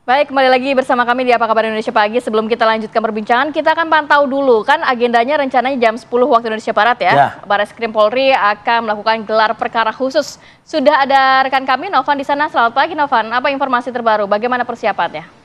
Baik, kembali lagi bersama kami di Apa Kabar Indonesia Pagi. Sebelum kita lanjutkan perbincangan, kita akan pantau dulu. Kan agendanya rencananya jam 10 waktu Indonesia Barat ya. Barreskrim Polri akan melakukan gelar perkara khusus. Sudah ada rekan kami, Novan di sana. Selamat pagi, Novan. Apa informasi terbaru? Bagaimana persiapannya?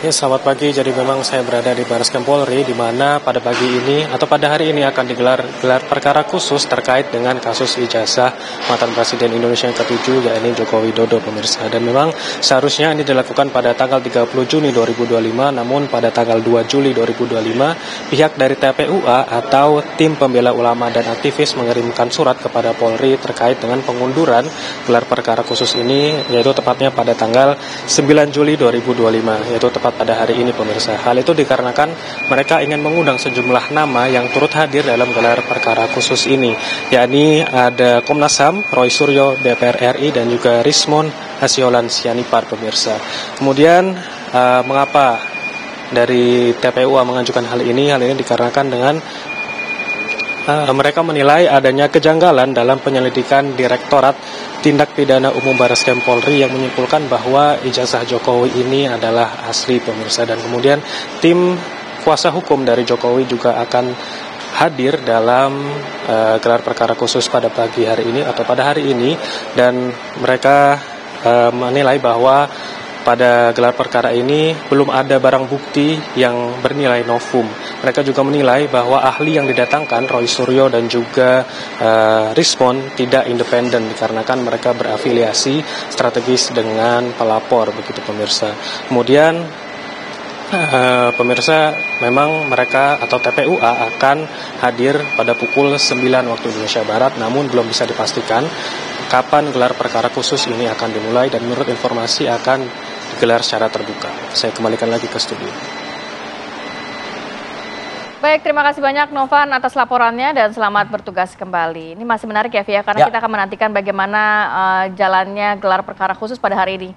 Ya, selamat pagi. Jadi memang saya berada di Barreskrim Polri, di mana pada pagi ini atau pada hari ini akan digelar gelar perkara khusus terkait dengan kasus ijazah mantan Presiden Indonesia yang ke-7, yakni Joko Widodo, pemirsa. Dan memang seharusnya ini dilakukan pada tanggal 30 Juni 2025, namun pada tanggal 2 Juli 2025, pihak dari TPUA atau Tim Pembela Ulama dan Aktivis mengirimkan surat kepada Polri terkait dengan pengunduran gelar perkara khusus ini, yaitu tepatnya pada tanggal 9 Juli 2025, yaitu tepat pada hari ini, pemirsa. Hal itu dikarenakan mereka ingin mengundang sejumlah nama yang turut hadir dalam gelar perkara khusus ini, yakni ada Komnas HAM, Roy Suryo, DPR RI, dan juga Rismon Hasyolan Sianipar, pemirsa. Kemudian mengapa dari TPUA mengajukan hal ini? Hal ini dikarenakan dengan mereka menilai adanya kejanggalan dalam penyelidikan Direktorat Tindak Pidana Umum Barreskrim Polri yang menyimpulkan bahwa ijazah Jokowi ini adalah asli, pemirsa. Dan kemudian tim kuasa hukum dari Jokowi juga akan hadir dalam gelar perkara khusus pada pagi hari ini atau pada hari ini, dan mereka menilai bahwa pada gelar perkara ini belum ada barang bukti yang bernilai novum. Mereka juga menilai bahwa ahli yang didatangkan, Roy Suryo dan juga Rismon, tidak independen dikarenakan mereka berafiliasi strategis dengan pelapor, begitu, pemirsa. Kemudian pemirsa, memang mereka atau TPUA akan hadir pada pukul 9 waktu Indonesia Barat, namun belum bisa dipastikan kapan gelar perkara khusus ini akan dimulai, dan menurut informasi akan digelar secara terbuka. Saya kembalikan lagi ke studio. Baik, terima kasih banyak Novan atas laporannya dan selamat bertugas kembali. Ini masih menarik ya, Via, karena kita akan menantikan bagaimana jalannya gelar perkara khusus pada hari ini.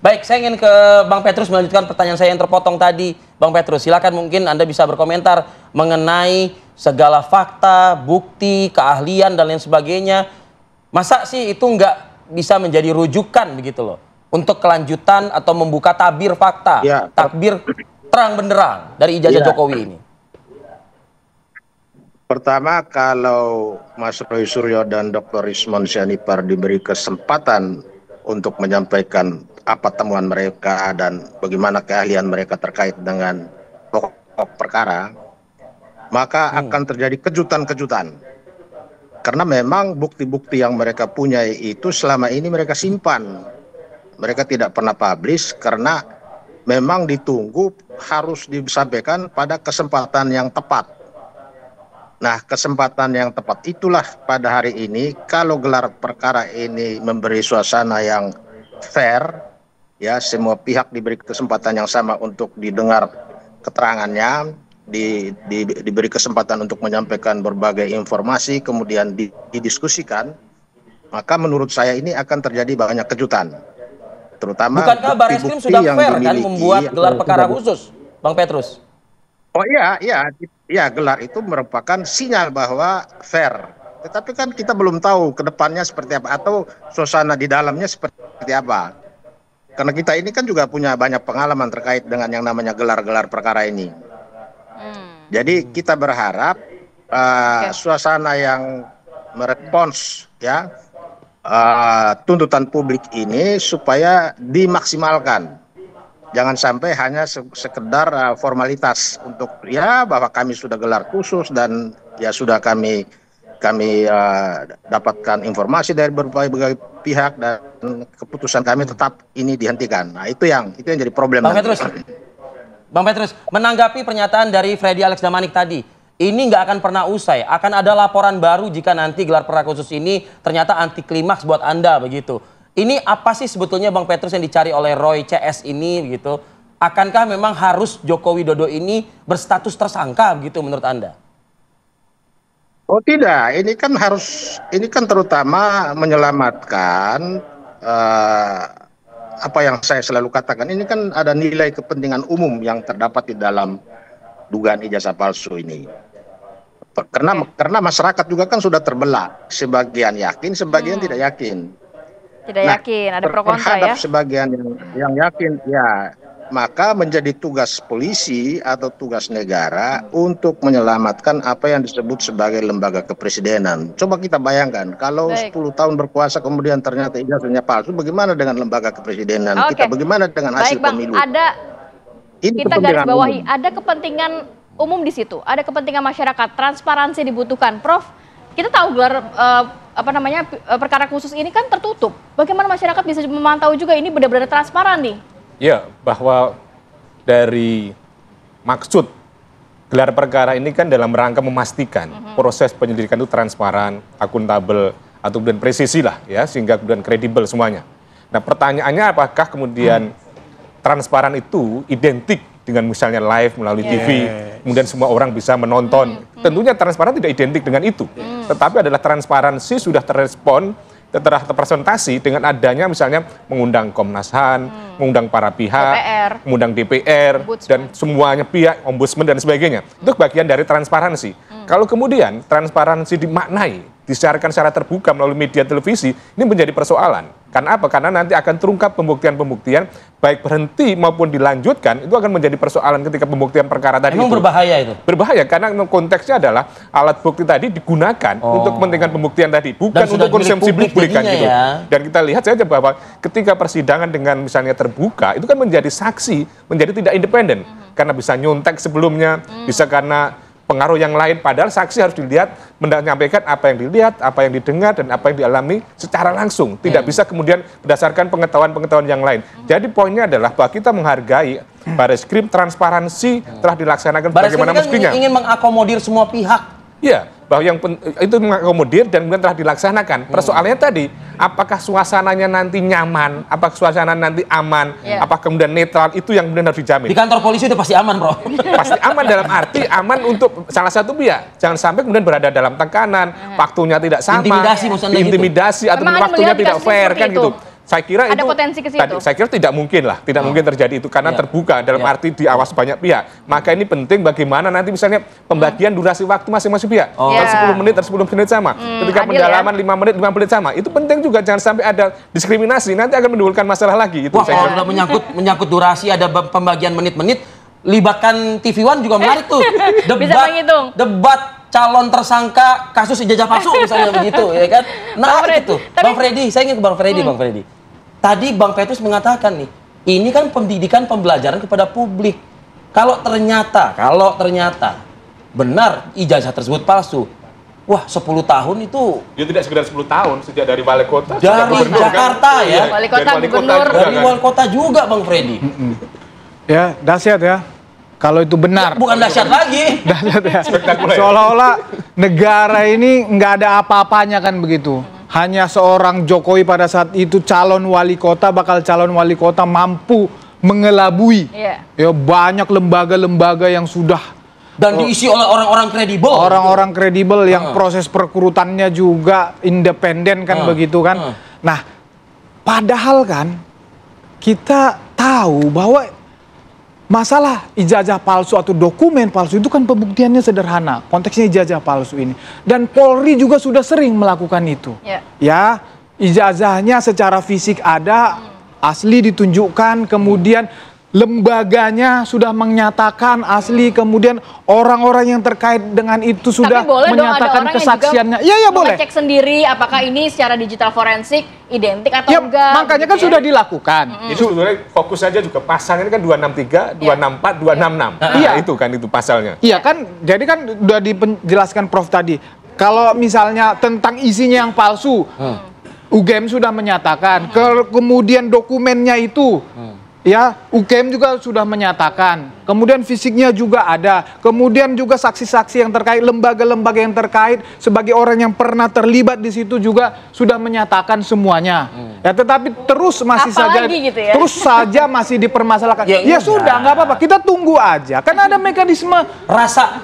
Baik, saya ingin ke Bang Petrus melanjutkan pertanyaan saya yang terpotong tadi. Bang Petrus, silakan, mungkin Anda bisa berkomentar mengenai segala fakta, bukti, keahlian, dan lain sebagainya. Masa sih itu nggak bisa menjadi rujukan begitu loh untuk kelanjutan atau membuka tabir fakta, takbir terang benderang dari ijazah Jokowi ini? Pertama, kalau Mas Roy Suryo dan Dr. Rismon Sianipar diberi kesempatan untuk menyampaikan apa temuan mereka dan bagaimana keahlian mereka terkait dengan pokok perkara, maka akan terjadi kejutan-kejutan. Karena memang bukti-bukti yang mereka punya itu selama ini mereka simpan. Mereka tidak pernah publish karena memang ditunggu harus disampaikan pada kesempatan yang tepat. Nah, kesempatan yang tepat itulah pada hari ini, kalau gelar perkara ini memberi suasana yang fair, ya, semua pihak diberi kesempatan yang sama untuk didengar keterangannya, diberi kesempatan untuk menyampaikan berbagai informasi, kemudian didiskusikan, maka menurut saya ini akan terjadi banyak kejutan. Terutama bukankah Barreskrim sudah fair kan membuat gelar perkara khusus, Bang Petrus? Oh iya, gelar itu merupakan sinyal bahwa fair. Tetapi kan kita belum tahu ke depannya seperti apa atau suasana di dalamnya seperti apa. Karena kita ini kan juga punya banyak pengalaman terkait dengan yang namanya gelar-gelar perkara ini. Jadi kita berharap suasana yang merespons ya tuntutan publik ini supaya dimaksimalkan. Jangan sampai hanya sekedar formalitas untuk ya bahwa kami sudah gelar khusus dan ya sudah kami dapatkan informasi dari berbagai pihak dan keputusan kami tetap ini dihentikan. Nah, itu yang jadi problem. Bang Petrus, menanggapi pernyataan dari Freddy Alex Damanik tadi, ini nggak akan pernah usai, akan ada laporan baru jika nanti gelar perkara khusus ini ternyata anti klimaks buat Anda begitu. Ini apa sih sebetulnya Bang Petrus yang dicari oleh Roy CS ini gitu? Akankah memang harus Joko Widodo ini berstatus tersangka begitu menurut Anda? Oh tidak, ini kan terutama menyelamatkan apa yang saya selalu katakan, ini kan ada nilai kepentingan umum yang terdapat di dalam dugaan ijazah palsu ini. Karena masyarakat juga kan sudah terbelah, sebagian yakin, sebagian tidak yakin. Tidak yakin, ada pro kontra ya. Terhadap sebagian yang yakin, ya maka menjadi tugas polisi atau tugas negara untuk menyelamatkan apa yang disebut sebagai lembaga kepresidenan. Coba kita bayangkan, kalau 10 tahun berkuasa kemudian ternyata ijazahnya palsu, bagaimana dengan lembaga kepresidenan kita? Bagaimana dengan hasil pemilu? Kita garis bawahi, ada kepentingan umum di situ, ada kepentingan masyarakat, transparansi dibutuhkan. Prof, kita tahu gelar perkara khusus ini kan tertutup. Bagaimana masyarakat bisa memantau juga ini benar-benar transparan nih? Ya, bahwa dari maksud gelar perkara ini kan dalam rangka memastikan proses penyelidikan itu transparan, akuntabel, atau kemudian presisi lah ya, sehingga kemudian kredibel semuanya. Nah pertanyaannya apakah kemudian transparan itu identik dengan misalnya live melalui TV, kemudian semua orang bisa menonton. Tentunya transparan tidak identik dengan itu, tetapi adalah transparansi sudah terrespon, terpresentasi dengan adanya misalnya mengundang Komnas HAM, mengundang para pihak, mengundang DPR, dan semuanya pihak, ombudsman dan sebagainya. Itu bagian dari transparansi. Kalau kemudian transparansi dimaknai, disiarkan secara terbuka melalui media televisi, ini menjadi persoalan. Karena apa? Karena nanti akan terungkap pembuktian-pembuktian, baik berhenti maupun dilanjutkan, itu akan menjadi persoalan ketika pembuktian perkara tadi. Memang berbahaya itu? Berbahaya, karena konteksnya adalah alat bukti tadi digunakan untuk kepentingan pembuktian tadi, bukan untuk konsumsi publik kan gitu. Ya. Dan kita lihat saja bahwa ketika persidangan dengan misalnya terbuka, itu kan menjadi saksi, menjadi tidak independen. Karena bisa nyontek sebelumnya, bisa karena pengaruh yang lain, padahal saksi harus dilihat, menyampaikan apa yang dilihat, apa yang didengar, dan apa yang dialami secara langsung. Tidak bisa kemudian berdasarkan pengetahuan-pengetahuan yang lain. Jadi poinnya adalah bahwa kita menghargai Bareskrim, transparansi telah dilaksanakan bagaimana mestinya. Ingin mengakomodir semua pihak. Iya, bahwa yang itu mengakomodir dan kemudian telah dilaksanakan. Persoalannya tadi, apakah suasananya nanti nyaman, apakah suasana nanti aman, apakah kemudian netral, itu yang kemudian harus dijamin. Di kantor polisi itu pasti aman, Bro. Pasti aman dalam arti aman untuk salah satu pihak. Jangan sampai kemudian berada dalam tekanan, waktunya tidak sama, intimidasi atau waktunya tidak fair kan gitu. Saya kira ada itu potensi ke situ. Saya kira tidak mungkin lah, tidak mungkin terjadi itu karena terbuka dalam arti diawas banyak pihak. Maka ini penting bagaimana nanti misalnya pembagian durasi waktu masing-masing pihak. 10 menit atau 10 menit sama. Ketika pendalaman 5 menit, 5 menit sama. Itu penting juga, jangan sampai ada diskriminasi, nanti akan menimbulkan masalah lagi. Itu wah, kalau udah menyangkut durasi, ada pembagian menit-menit, libatkan TV One juga menarik tuh. Debat calon tersangka kasus ijazah palsu misalnya begitu, ya kan? Nah itu, Bang Freddy, saya ingin ke Bang Freddy, Bang Freddy. Tadi Bang Petrus mengatakan nih, ini kan pendidikan pembelajaran kepada publik. Kalau ternyata benar ijazah tersebut palsu, wah 10 tahun itu. Ya tidak sekedar 10 tahun, sejak dari wali kota. Dari Jakarta ya. Wali kota, gubernur. Dari wali kota juga Bang Freddy. Ya, dahsyat ya. Kalau itu benar. Bukan dahsyat lagi. Dahsyat ya. Seolah-olah negara ini nggak ada apa-apanya kan begitu. Hanya seorang Jokowi pada saat itu calon wali kota, bakal calon wali kota mampu mengelabui ya banyak lembaga-lembaga yang sudah dan diisi oleh orang-orang kredibel. Orang-orang kredibel yang proses perekrutannya juga independen kan begitu kan. Nah, padahal kan kita tahu bahwa masalah ijazah palsu atau dokumen palsu itu kan pembuktiannya sederhana. Konteksnya ijazah palsu ini. Dan Polri juga sudah sering melakukan itu. Ya, ijazahnya secara fisik ada, asli ditunjukkan, kemudian lembaganya sudah menyatakan asli, kemudian orang-orang yang terkait dengan itu sudah menyatakan kesaksiannya. Iya, boleh. Cek sendiri apakah ini secara digital forensik identik atau enggak. Makanya kan sudah dilakukan. Itu sebetulnya fokus saja juga pasalnya ini kan 263, 264, 266. Iya, itu kan itu pasalnya. Iya kan, jadi kan sudah dijelaskan Prof tadi. Kalau misalnya tentang isinya yang palsu, UGM sudah menyatakan, kemudian dokumennya itu ya, UGM juga sudah menyatakan. Kemudian fisiknya juga ada. Kemudian juga saksi-saksi yang terkait, lembaga-lembaga yang terkait sebagai orang yang pernah terlibat di situ juga sudah menyatakan semuanya. Ya, tetapi terus masih gitu ya? Terus saja masih dipermasalahkan. Ya sudah, nggak apa-apa. Kita tunggu aja. Karena ada mekanisme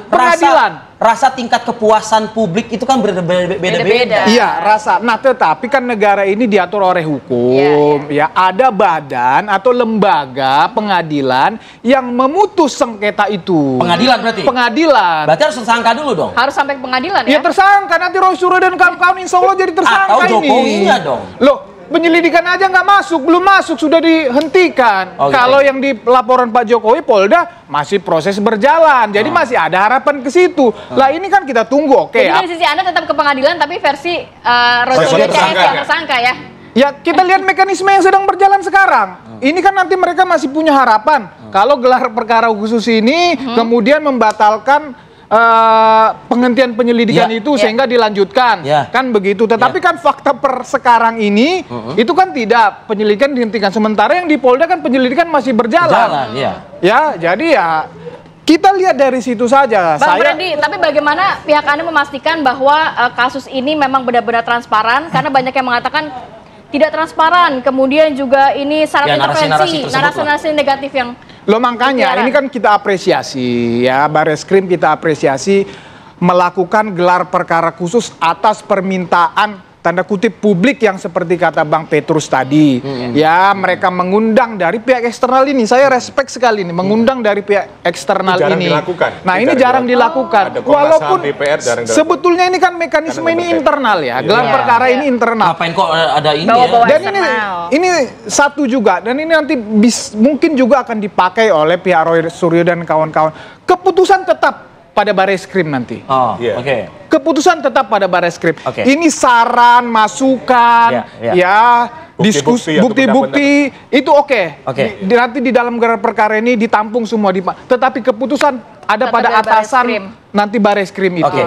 pengadilan. Rasa tingkat kepuasan publik itu kan beda-beda. Iya, rasa. Nah, tetapi kan negara ini diatur oleh hukum. Ya, ada badan atau lembaga pengadilan yang memutus sengketa itu. Pengadilan berarti? Pengadilan. Berarti harus tersangka dulu dong? Harus sampai ke pengadilan ya? Ya tersangka, nanti Roy Suryo dan kawan-kawan insya Allah jadi tersangka atau Jokowinya dong? Loh, penyelidikan aja nggak masuk, belum masuk sudah dihentikan. Oh, gitu. Kalau yang di laporan Pak Jokowi, Polda masih proses berjalan, jadi masih ada harapan ke situ. Lah ini kan kita tunggu, oke. Jadi dari sisi Anda tetap ke pengadilan, tapi versi Roy Suryo CS yang tersangka ya? Ya kita lihat mekanisme yang sedang berjalan sekarang. Ini kan nanti mereka masih punya harapan. Kalau gelar perkara khusus ini kemudian membatalkan penghentian penyelidikan itu sehingga dilanjutkan, kan begitu. Tetapi kan fakta per sekarang ini itu kan tidak, penyelidikan dihentikan. Sementara yang di Polda kan penyelidikan masih berjalan. Ya, jadi ya kita lihat dari situ saja. Bang Freddy, tapi bagaimana pihak Anda memastikan bahwa kasus ini memang benar-benar transparan? Karena banyak yang mengatakan tidak transparan, kemudian juga ini syarat intervensi, narasi-narasi negatif yang Loh makanya ini kan kita apresiasi ya, Bareskrim kita apresiasi melakukan gelar perkara khusus atas permintaan tanda kutip publik yang seperti kata Bang Petrus tadi. Ya mereka mengundang dari pihak eksternal ini, saya respect sekali nih, mengundang dari pihak eksternal ini. Nah ini jarang dilakukan. Walaupun sebetulnya ini kan mekanisme ini internal ya, gelar perkara ini internal. Ngapain kok ada ini Dan ini satu juga, dan ini nanti mungkin juga akan dipakai oleh pihak Roy Suryo dan kawan-kawan. Keputusan tetap pada Bareskrim nanti. Keputusan tetap pada Bareskrim. Ini saran, masukan, ya, diskusi, bukti-bukti itu nanti di dalam gelar perkara ini ditampung semua. Tetapi keputusan ada pada atasan nanti Bareskrim itu.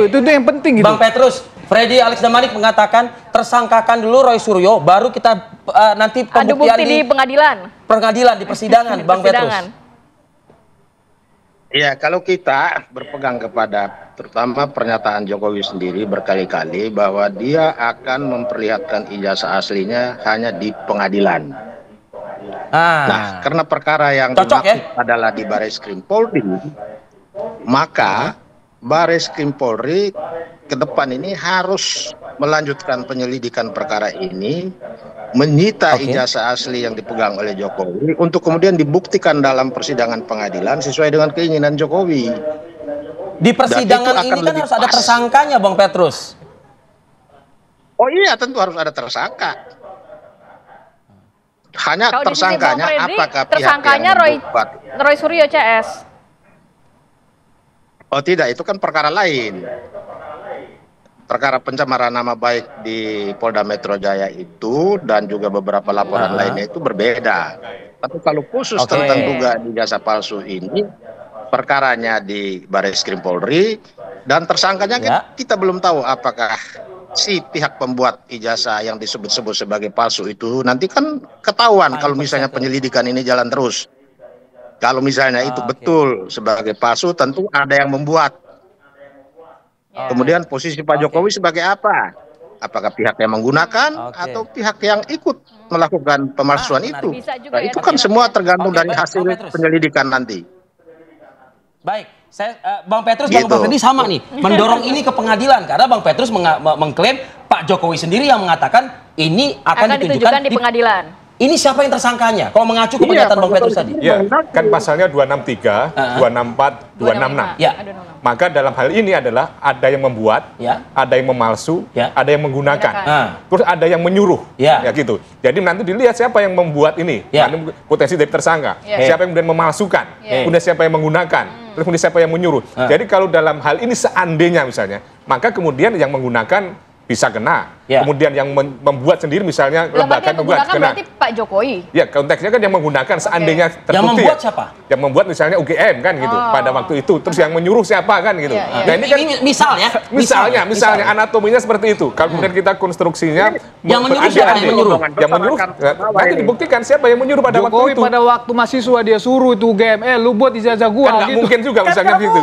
Itu yang penting gitu. Bang Petrus, Freddy Alex Damanik mengatakan tersangkakan dulu Roy Suryo, baru kita nanti pembuktian di pengadilan. Di persidangan, Bang Petrus. Ya, kalau kita berpegang kepada terutama pernyataan Jokowi sendiri berkali-kali bahwa dia akan memperlihatkan ijazah aslinya hanya di pengadilan. Nah, karena perkara yang dimaksud adalah di Bareskrim Polri, maka Bareskrim Polri ke depan ini harus melanjutkan penyelidikan perkara ini, menyita ijazah asli yang dipegang oleh Jokowi untuk kemudian dibuktikan dalam persidangan pengadilan sesuai dengan keinginan Jokowi. Di persidangan ini kan harus ada tersangkanya, Bang Petrus. Oh iya, tentu harus ada tersangka. Hanya kalau tersangkanya Freddy, apakah tersangkanya Roy Suryo CS? Oh tidak, itu kan perkara lain. Perkara pencemaran nama baik di Polda Metro Jaya itu dan juga beberapa laporan lainnya itu berbeda. Tapi kalau khusus tentang dugaan ijazah palsu ini, perkaranya di Bareskrim Polri dan tersangkanya kita belum tahu apakah si pihak pembuat ijazah yang disebut-sebut sebagai palsu itu nanti kan ketahuan kalau misalnya penyelidikan ini jalan terus. Kalau misalnya itu betul sebagai palsu, tentu ada yang membuat. Kemudian posisi Pak Jokowi sebagai apa? Apakah pihak yang menggunakan atau pihak yang ikut melakukan pemalsuan itu? Nah, itu kan semua tergantung dari hasil penyelidikan nanti. Baik, Bang Petrus, Bang Freddy sama nih, mendorong ini ke pengadilan karena Bang Petrus mengklaim Pak Jokowi sendiri yang mengatakan ini akan ditunjukkan di pengadilan. Ini siapa yang tersangkanya? Kalau mengacu ke pernyataan Bang Petrus tadi. Ya, kan pasalnya 263, 264, 266. Ya. Maka dalam hal ini adalah ada yang membuat, ada yang memalsu, ada yang menggunakan, terus ada yang menyuruh, ya gitu. Jadi nanti dilihat siapa yang membuat ini, potensi dari tersangka, siapa yang kemudian memalsukan, kemudian siapa yang menggunakan, terus kemudian siapa yang menyuruh. Jadi kalau dalam hal ini seandainya misalnya, maka kemudian yang menggunakan bisa kena. Kemudian yang membuat sendiri misalnya lembaga juga kena. Berarti Pak Jokowi. Ya, konteksnya kan yang menggunakan seandainya terbukti. Yang membuat siapa? Yang membuat misalnya UGM kan gitu pada waktu itu. Terus yang menyuruh siapa kan gitu. Nah, ini kan misalnya anatominya seperti itu. Kalau kemudian kita konstruksinya yang menyuruh siapa yang menyuruh? Yang menyuruh nanti dibuktikan siapa yang menyuruh pada waktu itu. Pada waktu mahasiswa dia suruh itu UGM, lu buat ijazah gua kan nggak gitu. mungkin juga misalnya gitu.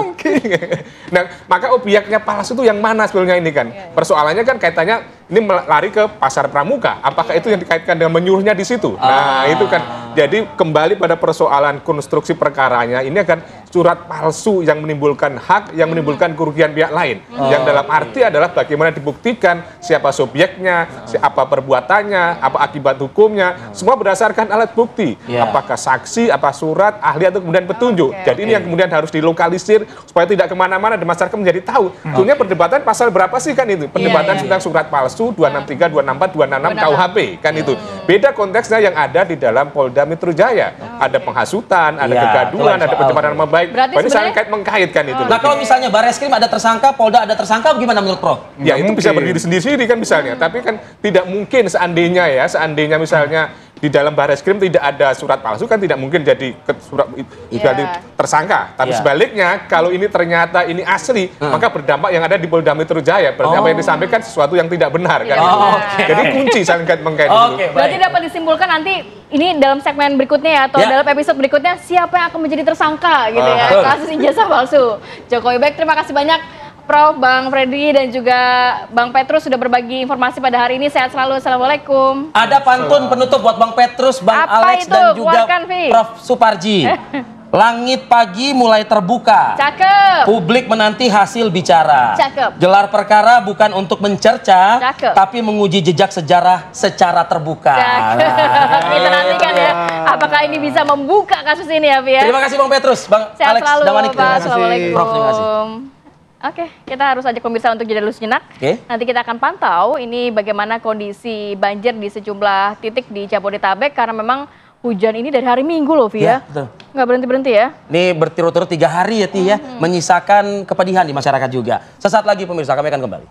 Nah, maka obyeknya palsu itu yang mana sebetulnya ini kan? Persoalannya kan kaitannya ini lari ke pasar pramuka. Apakah itu yang dikaitkan dengan menyuruhnya di situ? Nah, itu kan. Jadi kembali pada persoalan konstruksi perkaranya ini akan surat palsu yang menimbulkan hak, yang menimbulkan kerugian pihak lain. Yang dalam arti adalah bagaimana dibuktikan siapa subjeknya, apa perbuatannya, apa akibat hukumnya, semua berdasarkan alat bukti. Apakah saksi, apa surat, ahli, atau kemudian petunjuk. Jadi ini yang kemudian harus dilokalisir supaya tidak kemana-mana dan masyarakat menjadi tahu. Sebetulnya perdebatan pasal berapa sih kan itu? Perdebatan tentang surat palsu 263, 264, 266 KUHP kan itu. Beda konteksnya yang ada di dalam Polda Metro Jaya. Ada penghasutan, ada kegaduhan, ada pencemaran nama baik. Berarti ini saling mengkaitkan itu. Nah kalau misalnya Bareskrim ada tersangka, Polda ada tersangka, gimana menurut Prof? Ya itu bisa berdiri sendiri kan misalnya. Tapi kan tidak mungkin seandainya misalnya di dalam Bareskrim tidak ada surat palsu kan tidak mungkin jadi tersangka. Tapi sebaliknya kalau ini ternyata ini asli, maka berdampak yang ada di Polda Metro Jaya. Berarti apa yang disampaikan sesuatu yang tidak benar kan. Jadi kunci saling mengkait itu. Berarti dapat disimpulkan nanti ini dalam segmen berikutnya ya, atau dalam episode berikutnya siapa yang akan menjadi tersangka gitu ya, kasus ijazah palsu. Jokowi baik, terima kasih banyak Prof, Bang Freddy dan juga Bang Petrus sudah berbagi informasi pada hari ini. Sehat selalu, assalamualaikum. Ada pantun penutup buat Bang Petrus, Bang Alex dan juga Prof Suparji. Langit pagi mulai terbuka. Cakep. Publik menanti hasil bicara. Cakep. Gelar perkara bukan untuk mencerca, tapi menguji jejak sejarah secara terbuka. Cakep. Kita nantikan ya, apakah ini bisa membuka kasus ini ya, Fi ya. Terima kasih Bang Petrus, Bang Sehat Alex, selalu, Damanik, terima kasih. Assalamualaikum. Prof, terima kasih. Oke, kita harus ajak pemirsa untuk jeda dulu sejenak. Nanti kita akan pantau ini bagaimana kondisi banjir di sejumlah titik di Jabodetabek karena memang hujan ini dari hari Minggu loh, Via. Betul. Nggak berhenti-berhenti ya. Ini berturut-turut 3 hari ya, Ti ya. Menyisakan kepedihan di masyarakat juga. Sesaat lagi pemirsa, kami akan kembali.